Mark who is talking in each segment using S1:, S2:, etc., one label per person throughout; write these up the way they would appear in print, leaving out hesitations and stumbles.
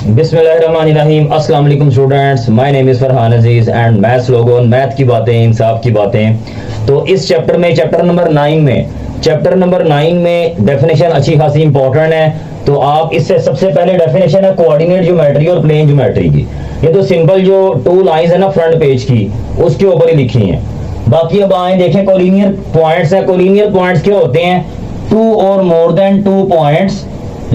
S1: बिस्मिल्लाहिर्रहमानिर्रहीम। अस्सलाम वालेकुम students, my name is Farhan Aziz and maths लोगोन, मैथ की बातें, इंसाफ की बातें। तो इस चैप्टर में, चैप्टर नंबर 9 में डेफिनेशन अच्छी खासी इंपॉर्टेंट है। तो आप इससे सबसे पहले डेफिनेशन है कोऑर्डिनेट ज्योमेट्री और प्लेन ज्योमेट्री की। ये तो सिंपल जो 2 लाइंस है ना फ्रंट पेज की, उसके ऊपर ही लिखी हैं। बाकी अब आए देखें, कोलिनियर पॉइंट्स है। कोलिनियर पॉइंट्स क्या होते हैं? 2 और more than 2 points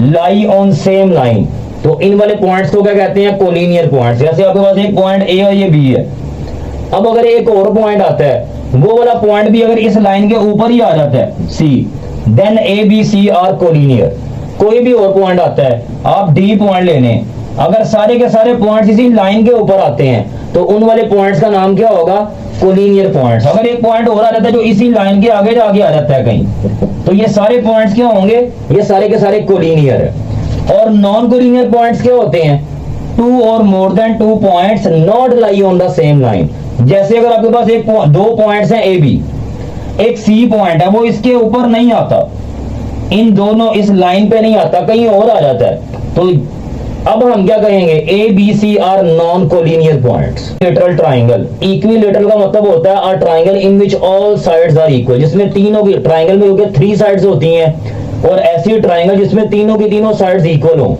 S1: lie on same line. तो इन वाले पॉइंट्स को क्या कहते हैं? Collinear points. जैसे आपके पास एक पॉइंट ए और ये बी है। अब अगर एक और पॉइंट आता है, वो वाला पॉइंट भी अगर इस लाइन के ऊपर ही आ जाता है C, then A B C are collinear. कोई भी और पॉइंट आता है, आप डी पॉइंट लेने, अगर सारे के सारे पॉइंट्स इसी लाइन के ऊपर आते हैं तो उन वाले पॉइंट्स का नाम क्या होगा? Collinear points. अगर एक पॉइंट और आ जाता है जो इसी लाइन के आगे जाके आ जाता है कहीं, तो ये सारे पॉइंट्स क्या होंगे? ये सारे के सारे कोलिनियर है। और नॉन कोलिनियर पॉइंट्स क्या होते हैं? 2 और more than 2 points not lie on the same line. जैसे अगर आपके पास दो पॉइंट्स हैं ए बी, एक सी पॉइंट है, वो इसके ऊपर नहीं आता, इन दोनों इस लाइन पे नहीं आता, कहीं और आ जाता है। तो अब हम क्या कहेंगे? A B C are non collinear points. Lateral triangle, equilateral का मतलब होता है a triangle in which all sides are equal, जिसमें तीनों की, ट्राइंगल में क्योंकि 3 साइड्स होती हैं, और ऐसी ट्राइंगल जिसमें तीनों की तीनों साइड्स इक्वल हो,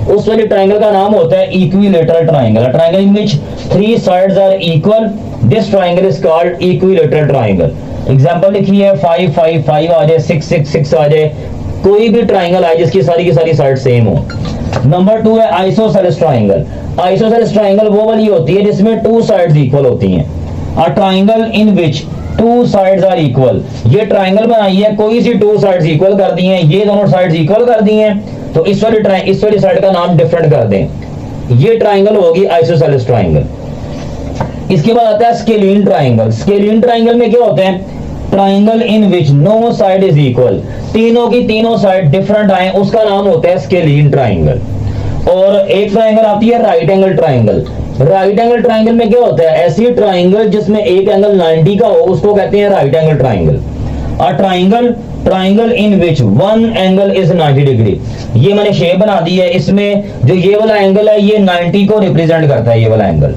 S1: उस वाले ट्राइंगल का नाम होता है equilateral triangle. Triangle in which 3 sides are equal, this triangle is called equilateral triangle. Example लिखिए, 5 5 5 आ जाए, 6 6 6 आ जाए, कोई भी ट्राइंगल आए जिसकी सारी की सारी साइड सेम हो। नंबर 2 है आइसोसेलेस ट्राइंगल। आइसोसेलेस ट्राइंगल वो वाली होती है जिसमें 2 साइड्स इक्वल होती हैं। A triangle in which 2 sides are equal. ये ट्राइंगल बनाई है, कोई सी 2 साइड्स इक्वल कर दी हैं, ये दोनों साइड्स इक्वल कर दी हैं, तो इस वाली साइड का नाम डिफरेंट कर दें, ये ट्राइंगल होगी आइसोसेलेस ट्राइंगल। इसके बाद आता है स्केलीन ट्राइंगल। स्केलीन ट्राइंगल में क्या होते हैं? Triangle in which no side is equal, तीनों की तीनों साइड डिफरेंट आए, उसका नाम होता है स्केलीन ट्राइंगल। और एक ट्राइंगल आती है right angle triangle. Right angle triangle में क्या होता है? ऐसी ट्राइंगल जिसमें एक एंगल 90 का हो, उसको कहते हैं right angle triangle. A triangle in which one angle is 90 degree. ये मैंने शेप बना दी है, इसमें जो ये वाला एंगल है ये 90 को रिप्रेजेंट करता है, ये वाला एंगल।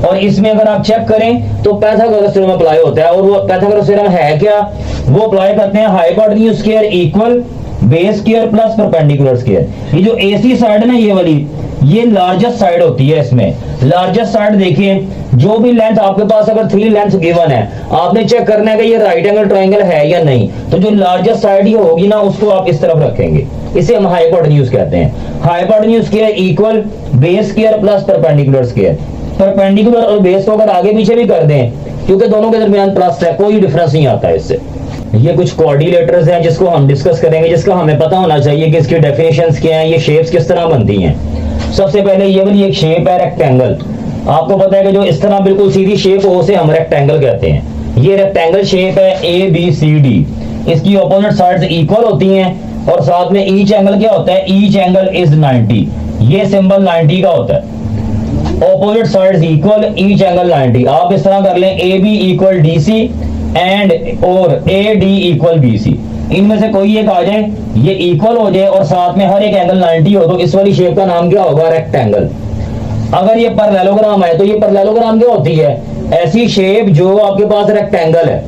S1: और इसमें अगर आप चेक करें तो पाइथागोरस थ्योरम अप्लाई होता है, और वो पाइथागोरस थ्योरम है क्या? वो अप्लाई करते हैं hypotenuse square equal base square plus perpendicular square. ये जो एसी साइड है ना, ये वाली, ये लार्जेस्ट साइड होती है। इसमें लार्जेस्ट साइड देखिए, जो भी लेंथ आपके पास अगर 3 लेंथ गिवन है, आपने चेक करना है कि ये राइट एंगल ट्राइंगल है या नहीं, तो जो लार्जेस्ट साइड ही होगी ना, उसको आप इस तरफ रखेंगे, इसे हम हाइपोटेन्यूज कहते हैं। Hypotenuse square equal base square plus perpendicular square. Perpendicular और बेस को अगर आगे पीछे भी कर दें, क्योंकि दोनों के दरमियान प्लस है, कोई डिफरेंस नहीं आता है इससे। ये कुछ कोऑर्डिनेटर्स हैं जिसको हम डिस्कस करेंगे, जिसका हमें पता होना चाहिए कि इसकी डेफिनेशंस क्या हैं, ये शेप्स किस तरह बनती हैं। सबसे पहले ये वाली एक शेप है रेक्टेंगल। आपको पता है कि जो इस तरह बिल्कुल सीधी शेप हो उसे हम रेक्टेंगल कहते हैं। ये रेक्टेंगल शेप है ए बी सी डी। इसकी ऑपोजिट साइड्स इक्वल होती हैं, और साथ में ईच एंगल क्या होता है? Each angle is 90। ये सिंबल 90 का होता है। Opposite sides equal, each angle 90। आप इस तरह कर लें, A B equal D C and और A D equal B C. इनमें से कोई एक आ जाए, ये इक्वल हो जाए और साथ में हर एक एंगल 90 हो, तो इस वाली शेप का नाम क्या होगा? रेक्टेंगल। अगर ये पैरेललोग्राम है, तो ये पैरेललोग्राम क्या होती है? ऐसी शेप जो आपके पास रेक्टेंगल है,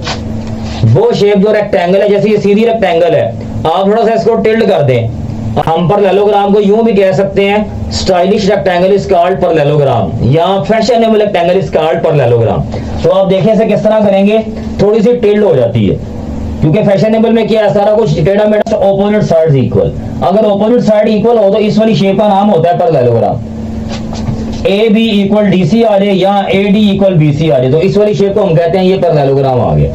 S1: वो शेप जो रेक्टेंगल है, जैसे ये सीधी रेक्टेंगल है, आप थोड़ा सा इसको टिल्ड कर दें, हम पैरेललोग्राम को यूं भी कह सकते हैं, stylish rectangle is called parallelogram, या fashionable rectangle is called parallelogram. तो आप देखें इसे किस तरह करेंगे, थोड़ी सी टिल्ड हो जाती है, क्योंकि फैशनेबल में क्या है, सारा कुछ टेढ़ा मेढ़ा, ऑपोजिट साइड्स इक्वल। अगर ऑपोजिट साइड इक्वल हो तो इस वाली शेप का नाम होता है parallelogram. A B equal D C आ जाए या A D equal B C आ जाए, तो इस वाली शेप को हम कहते हैं ये पैरेललोग्राम आ गया।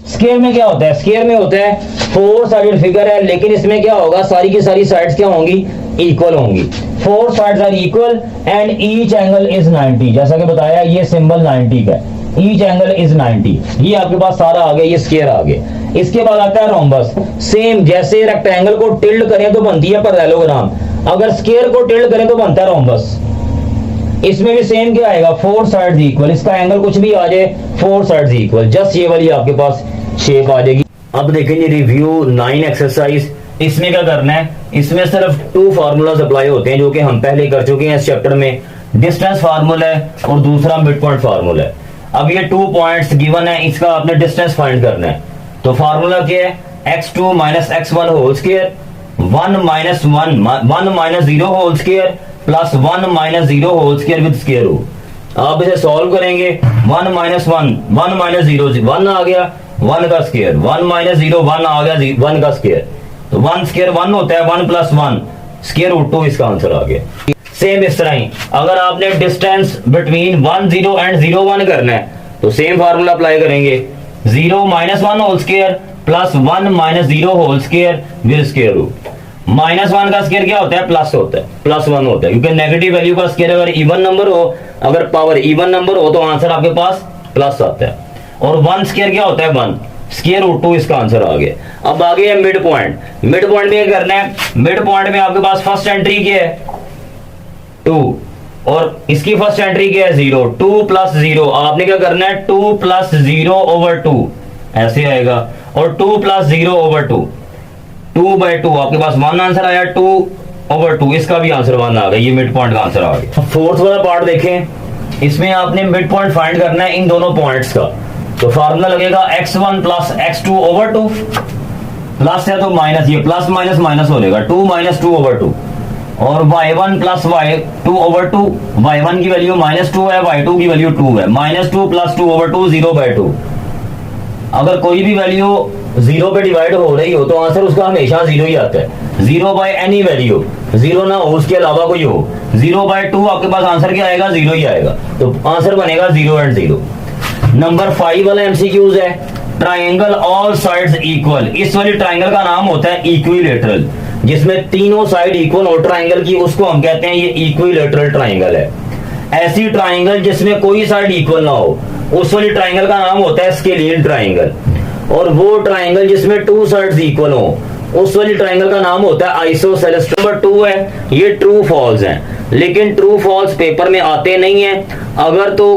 S1: स्क्वायर में क्या होता है? स्क्वायर में होता है 4 साइडेड फिगर है, लेकिन इसमें क्या होगा? सारी की सारी साइड्स क्या होंगी? इक्वल होंगी। 4 sides are equal and each angle is 90। जैसा कि बताया, ये सिंबल 90 का है, ईच एंगल इज 90। ये आपके पास सारा आ गया, ये स्क्वायर आ गया। इसके बाद आता है रोम्बस। सेम जैसे रेक्टेंगल को टिल्ड करें तो बनती है पैरेललोग्राम, अगर स्क्वायर को टिल्ड करें तो बनता है रोम्बस। इसमें भी सेम क्या आएगा? 4 साइड्स इक्वल। इसका एंगल कुछ भी आ जाए, 4 साइड्स इक्वल, जस्ट ये वाली आपके पास शेप आ जाएगी। अब देखेंगे रिव्यू 9 एक्सरसाइज। इसमें क्या करना है? इसमें सिर्फ 2 फार्मूलाज अप्लाई होते हैं जो कि हम पहले कर चुके हैं इस चैप्टर में। डिस्टेंस फार्मूला है और दूसरा मिड पॉइंट फार्मूला है। अब ये 2 पॉइंट्स गिवन है, इसका आपने डिस्टेंस फाइंड करना है। तो फार्मूला क्या है, x2 minus x1 whole square 1 minus 0 whole square plus 1 minus 0 whole square with square root. आप इसे सॉल्व करेंगे 1 माइनस 0 1 आ गया 1 का स्क्वायर, 1 माइनस 0 1 आ गया 1 का स्क्वायर, तो 1 स्क्वायर 1 होता है, 1 प्लस 1 स्क्वायर रूट 2 इसका आंसर आ गया। सेम इस तरह ही अगर आपने डिस्टेंस बिटवीन 1 0 एंड 0 1 करना है तो सेम फार्मूला अप्लाई करेंगे 0 minus 1 whole square plus 1 minus 0 whole square with square root. Minus 1 का स्क्वायर क्या होता है, प्लस होता है, प्लस 1 होता है, क्योंकि नेगेटिव वैल्यू का स्क्वायर अगर इवन नंबर हो, अगर पावर इवन नंबर हो तो आंसर आपके पास प्लस आता है। और 1 स्क्वायर क्या होता है 1 स्क्वायर रूट 2 इसका आंसर आ गया। अब आगे है मिड पॉइंट। मिड पॉइंट में क्या करना है, मिड पॉइंट में आपके पास फर्स्ट एंट्री क्या है 2 और इसकी फर्स्ट एंट्री क्या है 0, 2 प्लस 0 आपने क्या करना है 2 प्लस 0 ओवर 2 ऐसे आएगा, और 2 प्लस 0 ओवर 2 2 बाई 2 आपके पास 1 आंसर आया, 2 ओवर 2 इसका भी आंसर 1 आ गया, ये मिड पॉइंट का आंसर आ गया। फोर्थ वाला पार्ट देखें, इसमें आपने मिड पॉइंट फाइंड करना है इन दोनों पॉइंट्स का। तो फार्मूला लगेगा x1 plus x2 over 2, plus है तो माइनस, ये प्लस माइनस माइनस हो जाएगा 2 माइनस 2 ओवर 2, और y1 plus y2 over 2, y1 की वैल्यू माइनस 2 है, y2 की वैल्यू 2 है, माइनस 2 प्लस 2 ओवर 2 0 बाई 2। अगर कोई भी वैल्यू 0 पे डिवाइड हो रही हो तो आंसर उसका हमेशा 0 ही आता है, 0 बाई एनी वैल्यू, 0 ना हो उसके अलावा कोई हो, 0 बाई 2 आपके पास आंसर क्या आएगा 0 ही आएगा, तो आंसर बनेगा 0 एंड 0। नंबर 5 वाला एमसीक्यूज है, ट्राइंगल ऑल साइड्स इक्वल। इस वाली ट्राइंगल का नाम होता है इक्विलेटरल, जिसमें तीनों साइड इक्वल हो ट्राइंगल की, उसको हम कहते हैं ये इक्विलेटरल ट्राइंगल है। ऐसी ट्राइंगल जिसमें कोई साइड इक्वल ना हो उस वाली ट्राइंगल का नाम होता है स्केलियल ट्राइंगल, और वो ट्राइंगल जिसमें 2 साइड्स इक्वल हो उस वाली ट्राइंगल का नाम होता है आइसोसेलेस। नंबर 2 है, ये ट्रू फॉल्स हैं, लेकिन ट्रू फॉल्स पेपर में आते नहीं है, अगर तो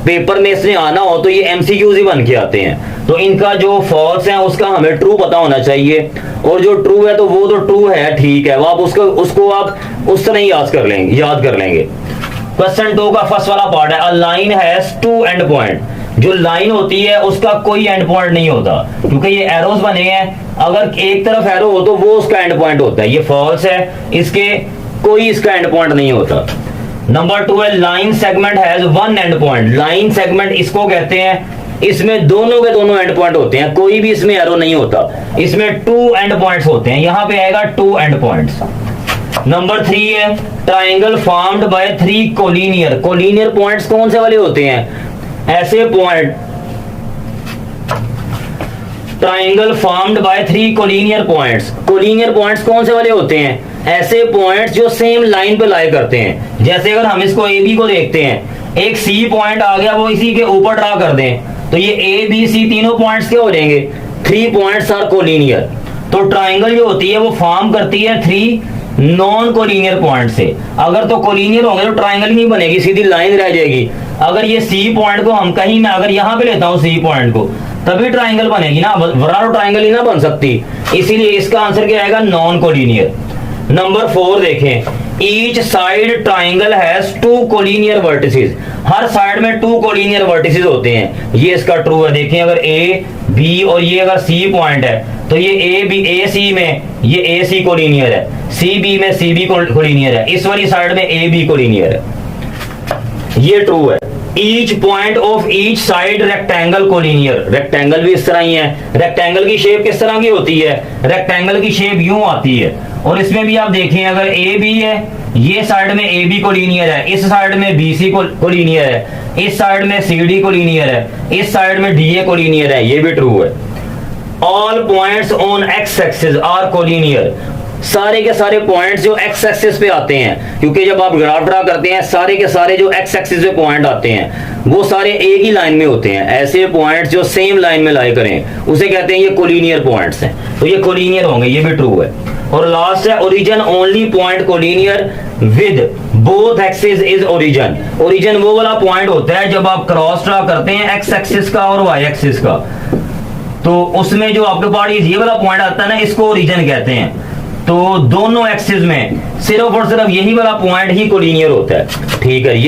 S1: पेपर में इसमें आना हो तो ये एमसीक्यूज ही बन के आते हैं। तो इनका जो फॉल्स है उसका हमें ट्रू पता होना चाहिए, और जो ट्रू है तो वो तो ट्रू है, ठीक है, वो आप उसको आप उस तरह ही याद कर लेंगे। क्वेश्चन 2 का फर्स्ट वाला पार्ट है, a line has 2 and point. जो लाइन होती है उसका कोई एंड पॉइंट नहीं होता, क्योंकि ये एरोस बने हैं, अगर एक तरफ एरो हो तो वो उसका एंड पॉइंट होता है, ये फॉल्स है, इसके कोई इसका एंड पॉइंट नहीं होता। नंबर 2 है, line segment has 1 and point. Line segment इसको कहते हैं, इसमें दोनों के दोनों एंड पॉइंट होते हैं, कोई भी इसमें एरो नहीं होता, इसमें 2 एंड पॉइंट्स होते हैं, यहां पे आएगा 2 एंड पॉइंट्स। नंबर 3 है, triangle formed by 3 collinear. Collinear points कौन से वाले होते हैं, ऐसे point, triangle formed by 3 collinear points. Collinear points कौन से वाले होते हैं, ऐसे पॉइंट्स जो सेम लाइन पे लाई करते हैं। जैसे अगर हम इसको ए बी को देखते हैं, एक सी पॉइंट आ गया, वो इसी के ऊपर ड्रा कर दें तो ये ए बी सी तीनों पॉइंट्स क्या हो जाएंगे, 3 पॉइंट्स आर कोलिनियर। तो ट्राइंगल जो होती है वो फॉर्म करती है 3 नॉन कोलिनियर पॉइंट से। अगर तो कोलिनियर होंगे तो ट्राइंगल ही नहीं बनेगी, सीधी लाइन रह जाएगी। अगर ये सी पॉइंट को हम कहीं में अगर यहां पे लेता हूं सी पॉइंट को, तभी ट्राइंगल बनेगी ना, वरना तो ट्राइंगल ही ना बन सकती, इसीलिए इसका आंसर क्या आएगा, नॉन कोलिनियर। नंबर 4 देखें, each side triangle has 2 collinear vertices. Her side में 2 कोलिनियर वर्टिसेस होते हैं, ये इसका ट्रू है। देखें अगर ए बी और ये अगर सी पॉइंट है तो ये ए सी में ये ए सी कोलिनियर है, सी बी में सी बी कोलिनियर है, इस वाली साइड में ए बी कोलिनियर है, ये ट्रू है। Each point of each side rectangle collinear. Rectangle भी इस तरह ही है, रेक्टेंगल की शेप किस तरह की होती है, रेक्टेंगल की शेप यूं आती है, और इसमें भी आप देखें अगर ए बी है, ये साइड में ए बी कोलिनियर है, इस साइड में बी सी कोलिनियर है, इस साइड में सी डी कोलिनियर है, इस साइड में डी ए कोलिनियर है, ये भी ट्रू है। All points on X axis are collinear. सारे के सारे पॉइंट्स जो एक्स एक्सिस पे आते हैं, क्योंकि जब आप ग्राफ ड्रा करते हैं सारे के सारे जो एक्स एक्सिस पे पॉइंट आते हैं वो सारे एक ही लाइन में होते हैं। ऐसे पॉइंट्स जो सेम लाइन में लाई करें उसे कहते हैं ये कोलिनियर पॉइंट्स हैं, तो ये कोलिनियर होंगे, ये भी ट्रू है। और लास्ट है, origin only point collinear with both axis is origin. Origin वो वाला पॉइंट होता है जब आप क्रॉस ड्रा करते हैं एक्स एक्सिस का और वाई एक्सिस का, तो उसमें जो आपके पास ये वाला पॉइंट आता है ना, इसको ओरिजिन कहते हैं। तो दोनों एक्सिस में सिर्फ और सिर्फ यही वाला पॉइंट ही कोलिनियर होता है, ठीक है। ये